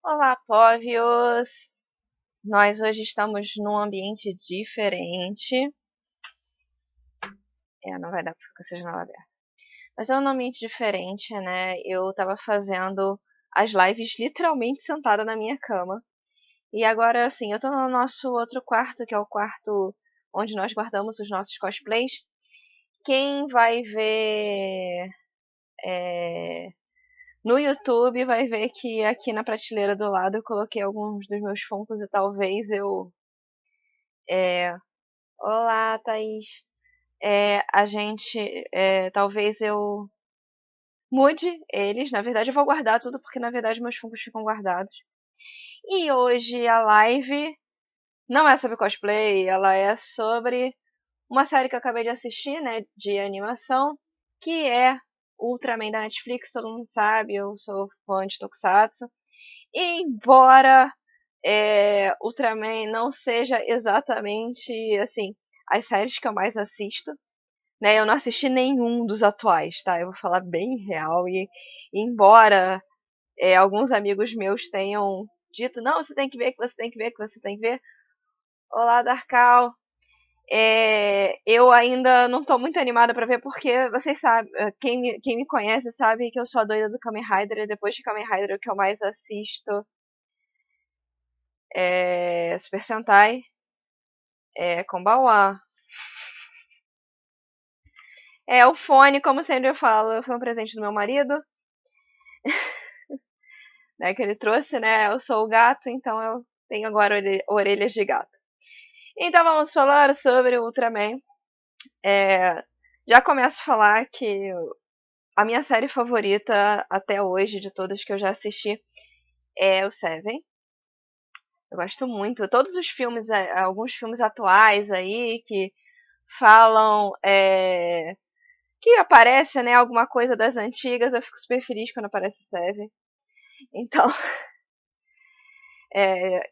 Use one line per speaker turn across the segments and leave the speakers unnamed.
Olá, Póvios! Nós hoje estamos num ambiente diferente. Não vai dar pra ficar com essa janela aberta. Mas é um ambiente diferente, né? Eu tava fazendo as lives literalmente sentada na minha cama. E agora, assim, eu tô no nosso outro quarto, que é o quarto onde nós guardamos os nossos cosplays. Quem vai ver no YouTube vai ver que aqui na prateleira do lado eu coloquei alguns dos meus Funkos e talvez eu. Olá, Thaís. A gente, talvez eu mude eles. Na verdade, eu vou guardar tudo porque na verdade meus Funkos ficam guardados. E hoje a live não é sobre cosplay, ela é sobre uma série que eu acabei de assistir, né, de animação, que é Ultraman da Netflix. Todo mundo sabe, eu sou fã de Tokusatsu. E embora Ultraman não seja exatamente assim as séries que eu mais assisto, né? Eu não assisti nenhum dos atuais, tá? Eu vou falar bem real. E embora alguns amigos meus tenham dito, não, você tem que ver, que você tem que ver, que você tem que ver. Olá, Darkal. Eu ainda não tô muito animada pra ver, porque vocês sabem, quem me conhece sabe que eu sou a doida do Kamen Rider, e depois de Kamen Rider o que eu mais assisto é Super Sentai, Konbanwa. O fone, como sempre eu falo, foi um presente do meu marido, né, que ele trouxe, né? Eu sou o gato, então eu tenho agora orelhas de gato. Então vamos falar sobre o Ultraman. Já começo a falar que a minha série favorita até hoje, de todas que eu já assisti, é o Seven. Eu gosto muito. Todos os filmes, alguns filmes atuais aí que falam que aparece, né, alguma coisa das antigas, eu fico super feliz quando aparece o Seven. Então,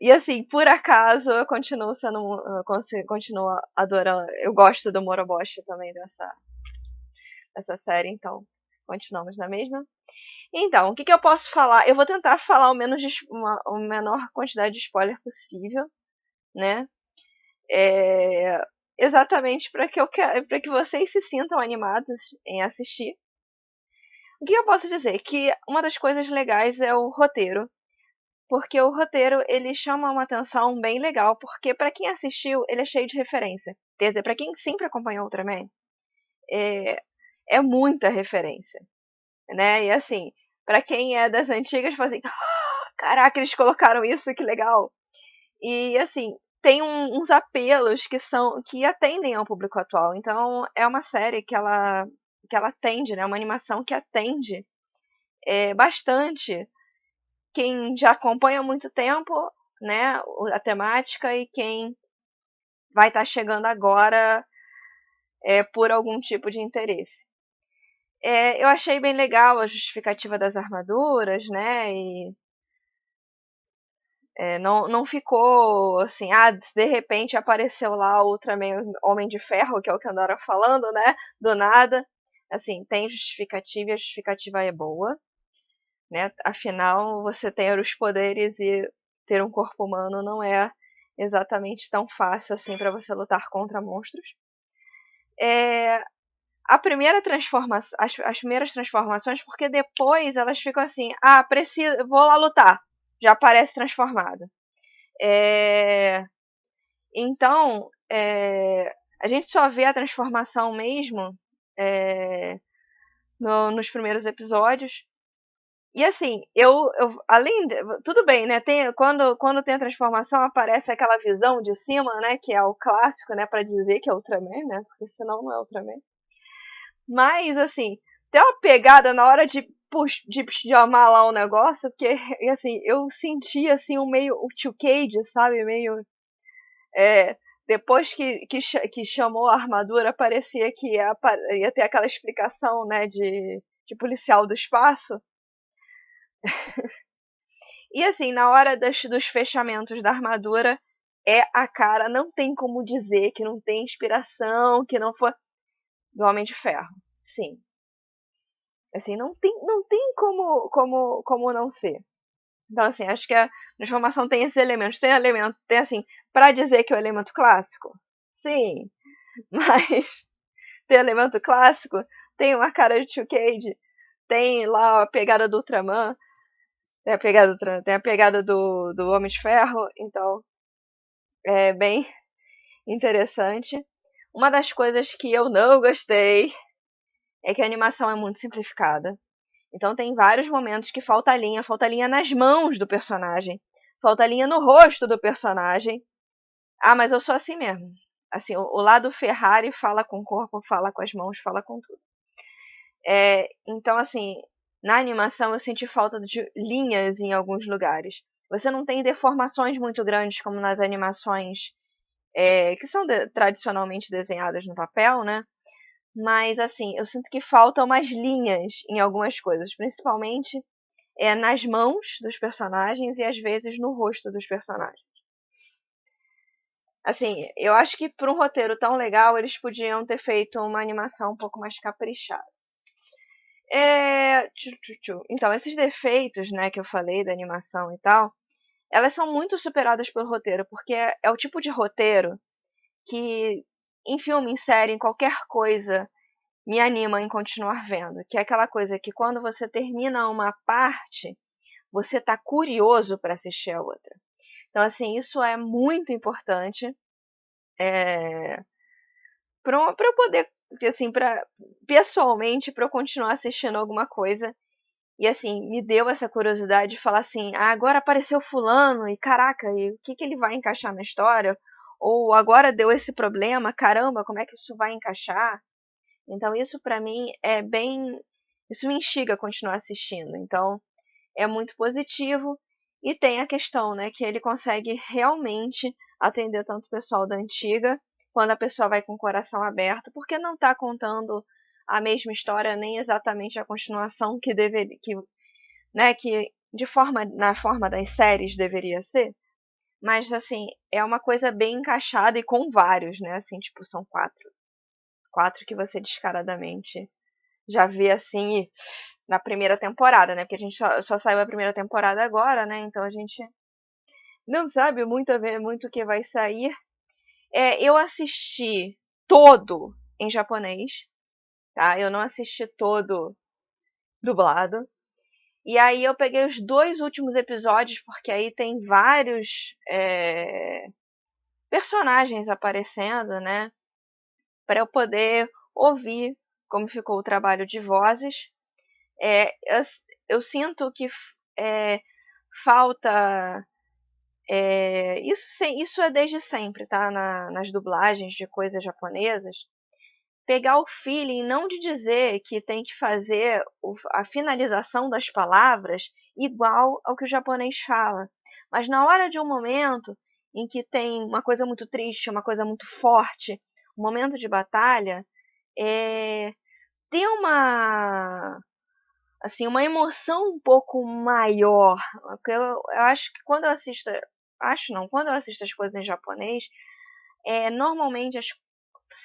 e assim, por acaso, eu continuo sendo. Continuo adorando. Eu gosto do Moroboshi também dessa série, então continuamos na mesma. Então, o que eu posso falar? Eu vou tentar falar a menor quantidade de spoiler possível, né? É, exatamente para que vocês se sintam animados em assistir. O que eu posso dizer? Que uma das coisas legais é o roteiro. Porque o roteiro ele chama uma atenção bem legal, porque para quem assistiu, ele é cheio de referência. Quer dizer, para quem sempre acompanhou o Ultraman, é, é muita referência, né? E assim, para quem é das antigas, fala assim, caraca, eles colocaram isso, que legal. E assim, tem uns apelos que atendem ao público atual. Então, é uma série que ela atende, né? Uma animação que atende bastante quem já acompanha há muito tempo, né, a temática, e quem vai estar chegando agora por algum tipo de interesse. Eu achei bem legal a justificativa das armaduras, né, e não ficou assim, de repente apareceu lá o Ultraman Homem de Ferro, que é o que andaram falando, né, do nada. Assim, tem justificativa e a justificativa é boa, né? Afinal, você ter os poderes e ter um corpo humano não é exatamente tão fácil assim para você lutar contra monstros. A primeira transformação, as primeiras transformações, porque depois elas ficam assim, preciso, vou lá lutar, já aparece transformado. Então, a gente só vê a transformação mesmo nos primeiros episódios. E assim, além tudo bem, né? Quando tem a transformação, aparece aquela visão de cima, né? Que é o clássico, né? Pra dizer que é Ultraman, né? Porque senão não é Ultraman. Mas, assim, tem uma pegada na hora de chamar lá o negócio, porque, assim, eu senti, assim, o Tio Cage, sabe? Meio. Depois que chamou a armadura, parecia que ia ter aquela explicação, né? De policial do espaço. E assim, na hora dos fechamentos da armadura, a cara, não tem como dizer que não tem inspiração, que não foi do Homem de Ferro. Sim. Assim, não tem como não ser. Então, assim, acho que a transformação tem esses elementos. Tem elemento, tem assim, pra dizer que é o elemento clássico? Sim, mas tem elemento clássico, tem uma cara de Tio Cage, tem lá a pegada do Ultraman, tem a pegada do Homem de Ferro, então é bem interessante. Uma das coisas que eu não gostei é que a animação é muito simplificada. Então tem vários momentos que falta linha nas mãos do personagem, falta linha no rosto do personagem. Ah, mas eu sou assim mesmo. Assim, o lado Ferrari fala com o corpo, fala com as mãos, fala com tudo. Então, assim, na animação eu senti falta de linhas em alguns lugares. Você não tem deformações muito grandes como nas animações que são tradicionalmente desenhadas no papel, né? Mas, assim, eu sinto que faltam umas linhas em algumas coisas, principalmente nas mãos dos personagens e às vezes no rosto dos personagens. Assim, eu acho que para um roteiro tão legal, eles podiam ter feito uma animação um pouco mais caprichada. Então, esses defeitos, né, que eu falei da animação e tal, elas são muito superadas pelo roteiro, porque é o tipo de roteiro que, em filme, em série, em qualquer coisa, me anima em continuar vendo. Que é aquela coisa que quando você termina uma parte, você tá curioso para assistir a outra. Então, assim, isso é muito importante para eu poder, assim, pessoalmente, para eu continuar assistindo alguma coisa. E, assim, me deu essa curiosidade de falar assim, ah, agora apareceu fulano, e caraca, e o que ele vai encaixar na história? Ou agora deu esse problema, caramba, como é que isso vai encaixar? Então, isso para mim é bem... Isso me instiga a continuar assistindo. Então, é muito positivo. E tem a questão, né, que ele consegue realmente atender tanto o pessoal da antiga, quando a pessoa vai com o coração aberto, porque não está contando a mesma história, nem exatamente a continuação que deveria, que na forma das séries deveria ser. Mas, assim, é uma coisa bem encaixada e com vários, né? Assim, tipo, são quatro. Quatro que você descaradamente já vê assim na primeira temporada, né? Porque a gente só saiu a primeira temporada agora, né? Então a gente não sabe muito o que vai sair. Eu assisti todo em japonês, tá? Eu não assisti todo dublado. E aí eu peguei os dois últimos episódios, porque aí tem vários personagens aparecendo, né? Para eu poder ouvir como ficou o trabalho de vozes. É, eu, eu sinto que é, falta. Isso é desde sempre, tá? Nas dublagens de coisas japonesas. Pegar o feeling, não de dizer que tem que fazer a finalização das palavras igual ao que o japonês fala. Mas na hora de um momento em que tem uma coisa muito triste, uma coisa muito forte, um momento de batalha, tem uma emoção um pouco maior. Eu acho que quando eu assisto, acho não, quando eu assisto as coisas em japonês, normalmente as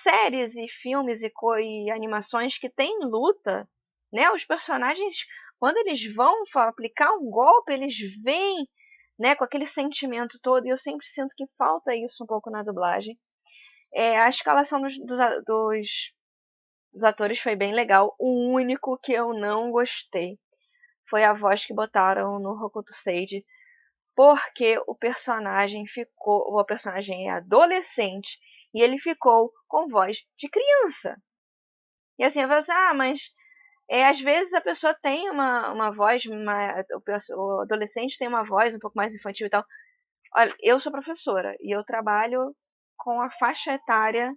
séries e filmes e animações que tem luta, né? Os personagens, quando eles vão aplicar um golpe, eles vêm, né, com aquele sentimento todo, e eu sempre sinto que falta isso um pouco na dublagem. A escalação dos atores foi bem legal. O único que eu não gostei foi a voz que botaram no Hokuto Sage, porque o personagem é adolescente e ele ficou com voz de criança. E assim, eu falo assim, mas às vezes a pessoa tem uma voz, o adolescente tem uma voz um pouco mais infantil e tal. Olha, eu sou professora e eu trabalho com a faixa etária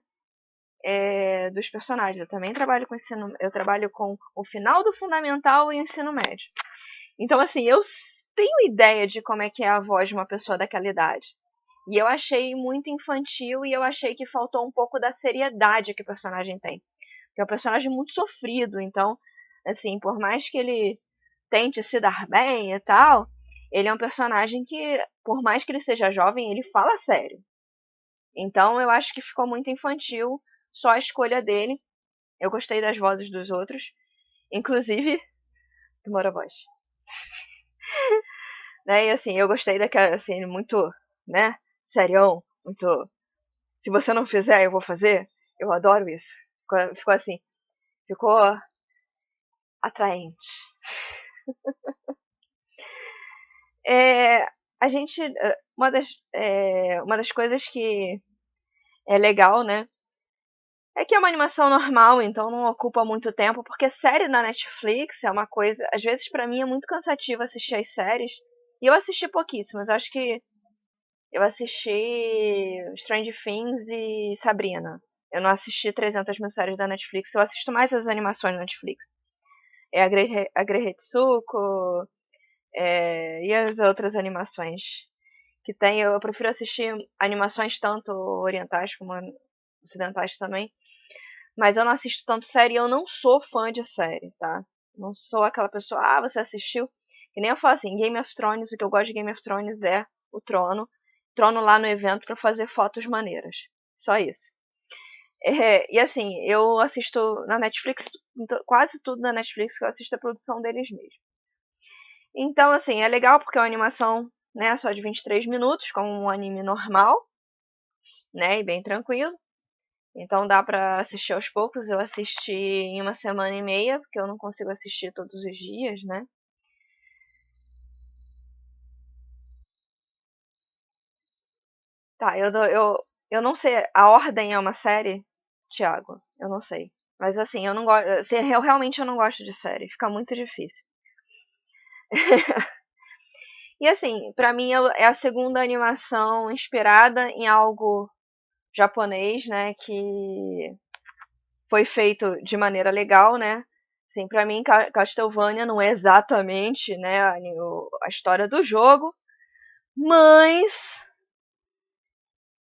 dos personagens. Eu também trabalho com eu trabalho com o final do fundamental e o ensino médio. Então, assim, eu tenho ideia de como é que é a voz de uma pessoa daquela idade. E eu achei muito infantil e eu achei que faltou um pouco da seriedade que o personagem tem. Que é um personagem muito sofrido, então, assim, por mais que ele tente se dar bem e tal, ele é um personagem que, por mais que ele seja jovem, ele fala sério. Então, eu acho que ficou muito infantil só a escolha dele. Eu gostei das vozes dos outros, inclusive do Moroboshi. né? E assim, eu gostei daquela, assim, muito, né? Serião, muito. Se você não fizer, eu vou fazer. Eu adoro isso. Ficou assim, ficou atraente. É, a gente, uma das coisas que é legal, né? É que é uma animação normal, então não ocupa muito tempo, porque série na Netflix é uma coisa, às vezes pra mim é muito cansativo assistir as séries. E eu assisti pouquíssimas, acho que eu assisti Stranger Things e Sabrina. Eu não assisti 300 mil séries da Netflix, eu assisto mais as animações da Netflix. É a Grey Hetsuko, e as outras animações que tem. Eu prefiro assistir animações tanto orientais como ocidentais também. Mas eu não assisto tanto série e eu não sou fã de série, tá? Não sou aquela pessoa, você assistiu? Que nem eu falo assim, Game of Thrones, o que eu gosto de Game of Thrones é o Trono. Trono lá no evento pra fazer fotos maneiras. Só isso. E assim, eu assisto na Netflix, quase tudo na Netflix que eu assisto a produção deles mesmo. Então, assim, é legal porque é uma animação, né, só de 23 minutos, como um anime normal, né, e bem tranquilo. Então dá pra assistir aos poucos. Eu assisti em uma semana e meia, porque eu não consigo assistir todos os dias, né? Tá, eu não sei. A Ordem é uma série, Thiago? Eu não sei. Mas assim, eu não gosto. Assim, eu realmente eu não gosto de série. Fica muito difícil. E assim, pra mim é a segunda animação inspirada em algo japonês, né? Que foi feito de maneira legal, né? Assim, para mim, Castlevania não é exatamente, né, a história do jogo, mas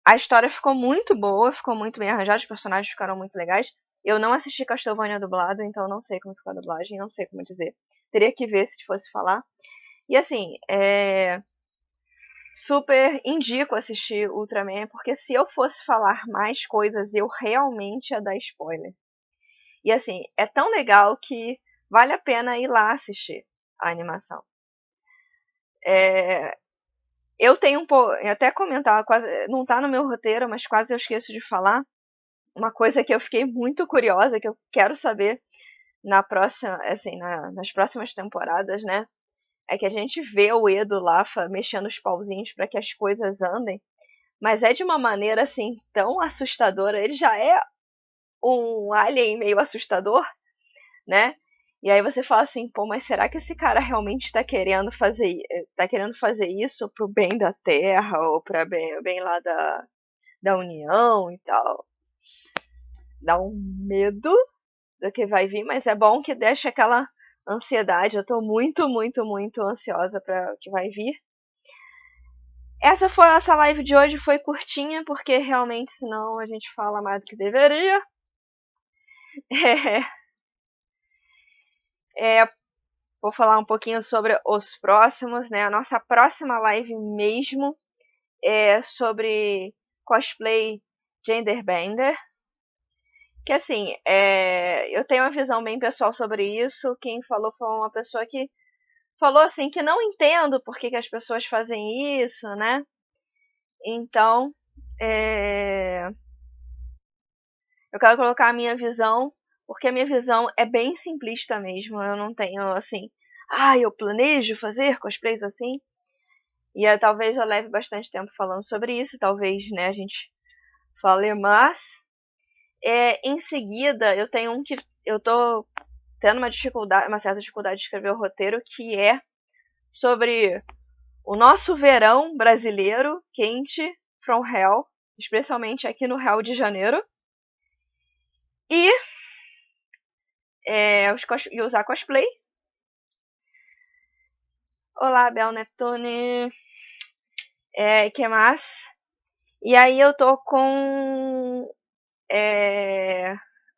a história ficou muito boa, ficou muito bem arranjada, os personagens ficaram muito legais. Eu não assisti Castlevania dublado, então não sei como ficou a dublagem, não sei como dizer. Teria que ver se fosse falar. E assim, super indico assistir Ultraman, porque se eu fosse falar mais coisas, eu realmente ia dar spoiler. E assim, é tão legal que vale a pena ir lá assistir a animação. É, eu tenho um pouco, até comentar, quase não tá no meu roteiro, mas quase eu esqueço de falar. Uma coisa que eu fiquei muito curiosa, que eu quero saber na próxima, assim, nas próximas temporadas, né? É que a gente vê o Edo lá mexendo os pauzinhos para que as coisas andem, mas é de uma maneira assim tão assustadora. Ele já é um alien meio assustador, né? E aí você fala assim, pô, mas será que esse cara realmente tá querendo fazer isso pro bem da Terra ou para bem lá da União e tal? Dá um medo do que vai vir, mas é bom que deixa aquela ansiedade. Eu tô muito, muito, muito ansiosa para o que vai vir. Essa live de hoje foi curtinha, porque realmente senão a gente fala mais do que deveria. É, vou falar um pouquinho sobre os próximos, né? A nossa próxima live mesmo é sobre cosplay genderbender. Que assim, eu tenho uma visão bem pessoal sobre isso. Quem falou foi uma pessoa que falou assim que não entendo por que as pessoas fazem isso, né? Então, eu quero colocar a minha visão, porque a minha visão é bem simplista mesmo. Eu não tenho assim, eu planejo fazer cosplays assim. E talvez eu leve bastante tempo falando sobre isso, talvez, né, a gente fale mais. Em seguida, eu tenho um que eu tô tendo uma certa dificuldade de escrever o roteiro, que é sobre o nosso verão brasileiro quente from hell, especialmente aqui no Rio de Janeiro. E, e usar cosplay. Olá, Bel Neptune. Que mais? E aí eu tô com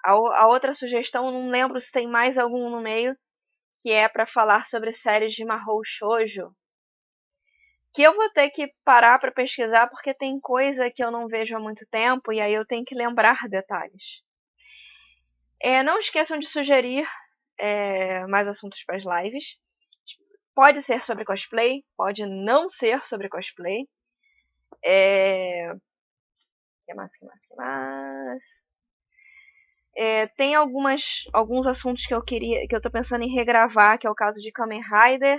a outra sugestão, não lembro se tem mais algum no meio, que é para falar sobre séries de Mahou Shoujo, que eu vou ter que parar para pesquisar porque tem coisa que eu não vejo há muito tempo e aí eu tenho que lembrar detalhes. Não esqueçam de sugerir mais assuntos para as lives. Pode ser sobre cosplay, pode não ser sobre cosplay. Que mais? Tem alguns assuntos que eu tô pensando em regravar, que é o caso de Kamen Rider,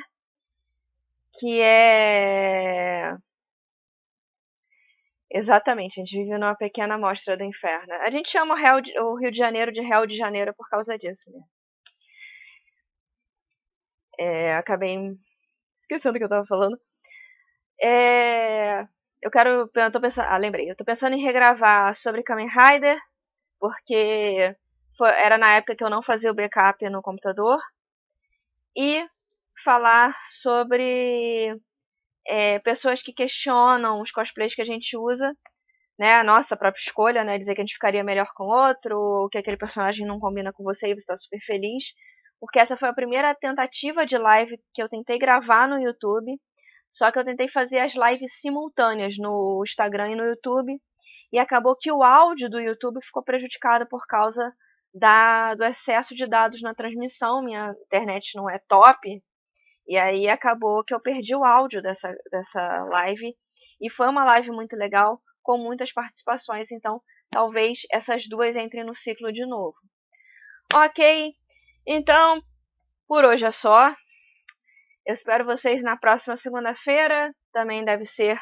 que é... Exatamente, a gente vive numa pequena amostra do inferno. A gente chama o Rio de Janeiro de Hell de Janeiro por causa disso, né? Acabei esquecendo o que eu tava falando. Eu tô pensando, lembrei. Eu tô pensando em regravar sobre Kamen Rider, porque era na época que eu não fazia o backup no computador. E falar sobre pessoas que questionam os cosplays que a gente usa, né? A nossa própria escolha, né? Dizer que a gente ficaria melhor com outro, ou que aquele personagem não combina com você e você tá super feliz. Porque essa foi a primeira tentativa de live que eu tentei gravar no YouTube. Só que eu tentei fazer as lives simultâneas no Instagram e no YouTube. E acabou que o áudio do YouTube ficou prejudicado por causa do excesso de dados na transmissão. Minha internet não é top. E aí acabou que eu perdi o áudio dessa live. E foi uma live muito legal, com muitas participações. Então talvez essas duas entrem no ciclo de novo. Ok, então por hoje é só. Eu espero vocês na próxima segunda-feira. Também deve ser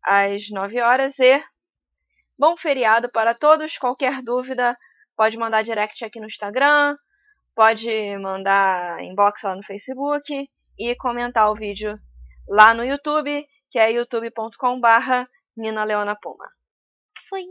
às 9 horas. E bom feriado para todos. Qualquer dúvida, pode mandar direct aqui no Instagram. Pode mandar inbox lá no Facebook. E comentar o vídeo lá no YouTube, que é youtube.com/NinaLeonaPuma. Fui!